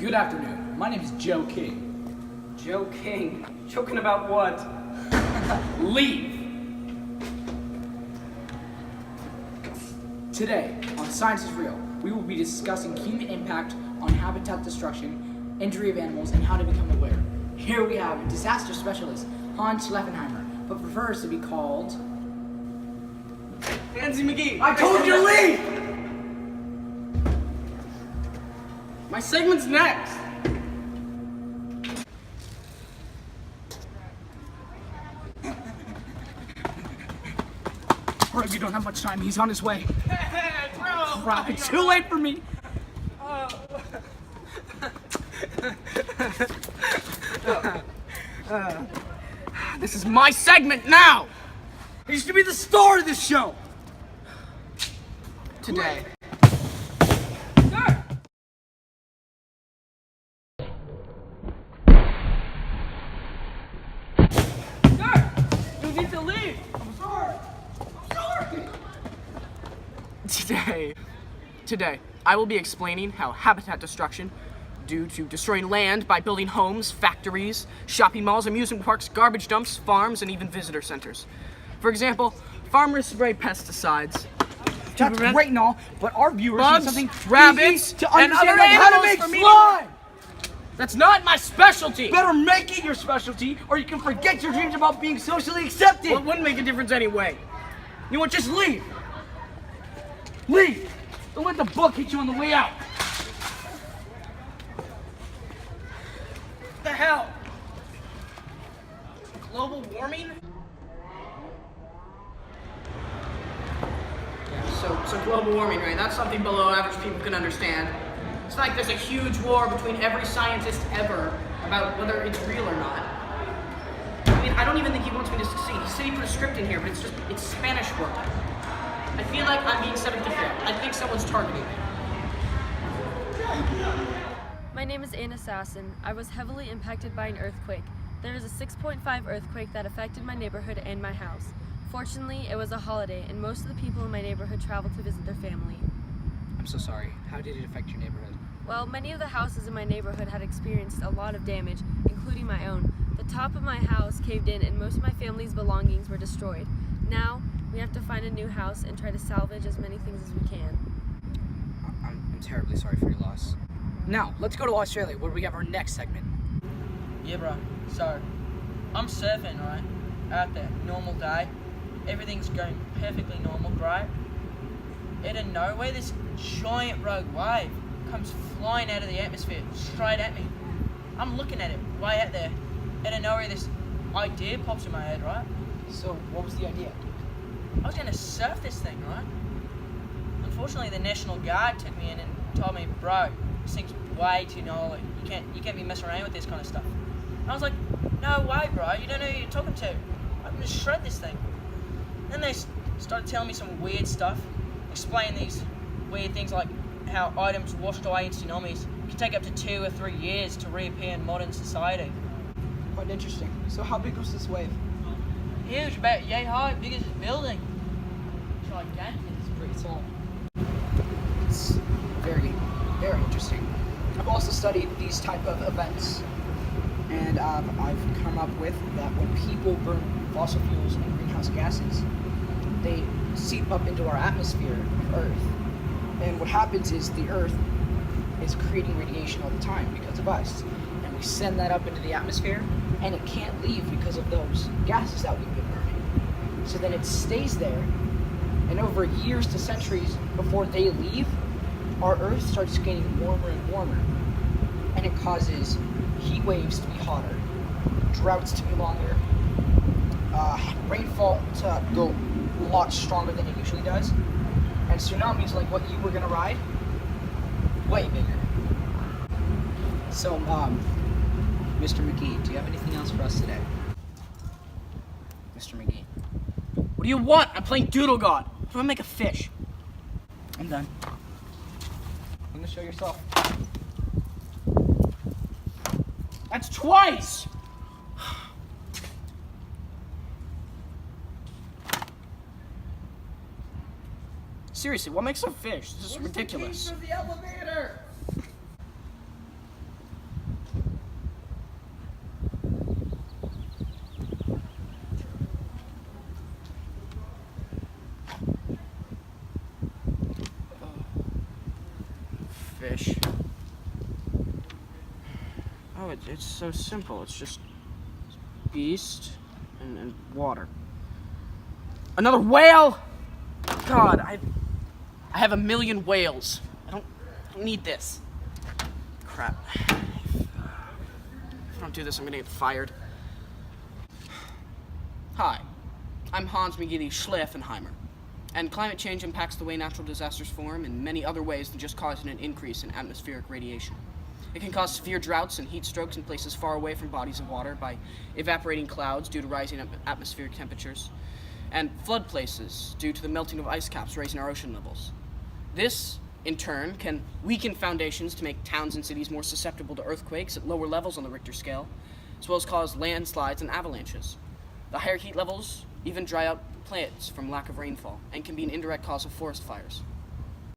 Good afternoon. My name is Joe King. Joe King? Joking about what? Leave! Today, on Science is Real, we will be discussing human impact on habitat destruction, injury of animals, and how to become aware. Here we have disaster specialist Hans Schleifenheimer, but prefers to be called... Nancy McGee! I told you to leave! My segment's next! Bro, you don't have much time. He's on his way. Hey, bro! Crap, it's too late for me. This is my segment now! I used to be the star of this show! Today. Sir! Sir! You need to leave! I'm sorry! Today, I will be explaining how habitat destruction due to destroying land by building homes, factories, shopping malls, amusement parks, garbage dumps, farms, and even visitor centers. For example, farmers spray pesticides. That's great and all, but our viewers Bugs, need something rabbits, easy to and understand, other like how to animals make for me to- slime. That's not my specialty! Better make it your specialty, or you can forget your dreams about being socially accepted. Well, it wouldn't make a difference anyway. You want just leave. Leave. Don't let the book hit you on the way out. What the hell? Global warming? So global warming, right? That's something below average people can understand. It's like there's a huge war between every scientist ever about whether it's real or not. I mean, I don't even think he wants me to succeed. He said he put a script in here, but it's Spanish work. I feel like I'm being set up to fail. I think someone's targeting me. My name is Anna Sasson. I was heavily impacted by an earthquake. There was a 6.5 earthquake that affected my neighborhood and my house. Fortunately, it was a holiday, and most of the people in my neighborhood traveled to visit their family. I'm so sorry. How did it affect your neighborhood? Well, many of the houses in my neighborhood had experienced a lot of damage, including my own. The top of my house caved in, and most of my family's belongings were destroyed. Now, we have to find a new house and try to salvage as many things as we can. I'm terribly sorry for your loss. Now, let's go to Australia, where we have our next segment. Yeah, bro. So, I'm surfing, right? Out there, normal day. Everything's going perfectly normal, right? Out of nowhere, this giant rogue wave comes flying out of the atmosphere, straight at me. I'm looking at it, way out there. Out of nowhere, this idea pops in my head, right? So, what was the idea? I was gonna surf this thing, right? Unfortunately, the National Guard took me in and told me, bro, this thing's way too gnarly. You can't be messing around with this kind of stuff. I was like, no way, bro. You don't know who you're talking to. I'm gonna shred this thing. Then they started telling me some weird stuff, explaining these weird things like how items washed away in tsunamis can take up to 2 or 3 years to reappear in modern society. Quite interesting. So, how big was this wave? Huge, about yay high, big as this building. Gigantic. It's pretty tall. It's very, very interesting. I've also studied these type of events, and I've come up with that when people burn fossil fuels and greenhouse gases, they seep up into our atmosphere of Earth. And what happens is the Earth is creating radiation all the time because of us. And we send that up into the atmosphere, and it can't leave because of those gases that we've been burning. So then it stays there, and over years to centuries before they leave, our Earth starts getting warmer and warmer. And it causes heat waves to be hotter, droughts to be longer, rainfall to go a lot stronger than it usually does, and tsunamis like what you were gonna ride, way bigger. So, Mr. McGee, do you have anything else for us today? Mr. McGee. What do you want? I'm playing Doodle God. I'm gonna make a fish. I'm done. I'm gonna show yourself. That's twice! Seriously, what makes a fish? This is ridiculous. The elevator. fish. Oh, it's so simple. It's just beast and water. Another whale! God, I have a million whales. I don't need this. Crap. If I don't do this, I'm gonna get fired. Hi, I'm Hans McGeady Schleffenheimer, and climate change impacts the way natural disasters form in many other ways than just causing an increase in atmospheric radiation. It can cause severe droughts and heat strokes in places far away from bodies of water by evaporating clouds due to rising atmospheric temperatures, and flood places due to the melting of ice caps raising our ocean levels. This, in turn, can weaken foundations to make towns and cities more susceptible to earthquakes at lower levels on the Richter scale, as well as cause landslides and avalanches. The higher heat levels even dry out plants from lack of rainfall and can be an indirect cause of forest fires.